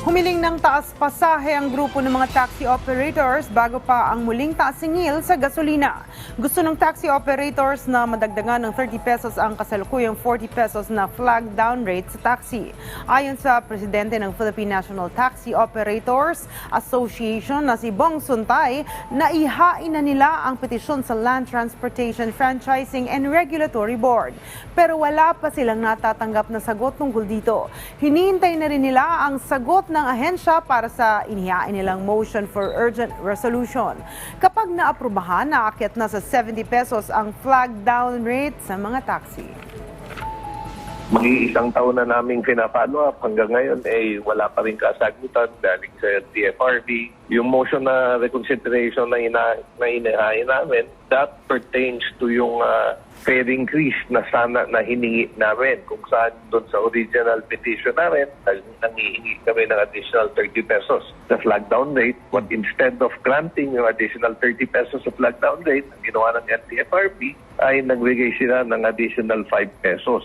Humiling ng taas pasahe ang grupo ng mga taxi operators bago pa ang muling taas singil sa gasolina. Gusto ng taxi operators na madagdagan ng 30 pesos ang kasalukuyang 40 pesos na flag down rate sa taxi. Ayon sa presidente ng Philippine National Taxi Operators Association na si Bong Suntay, naihain na nila ang petisyon sa Land Transportation Franchising and Regulatory Board. Pero wala pa silang natatanggap na sagot tungkol dito. Hinihintay na rin nila ang sagot ng ahensya para sa inihain nilang motion for urgent resolution. Kapag naaprubahan, naakyat na sa 70 pesos ang flag down rate sa mga taxi. Mag-iisang taon na naming pinapalo up. Hanggang ngayon wala pa rin kasagutan galing sa TFRB. Yung motion na reconsideration na inahain namin, that pertains to yung fare increase na sana na hiningi namin. Kung saan doon sa original petition namin, nangihingi kami ng additional 30 pesos sa flag down rate. But instead of granting yung additional 30 pesos sa flag down rate, ang ginawa ng LTFRB ay nagbigay sila ng additional 5 pesos.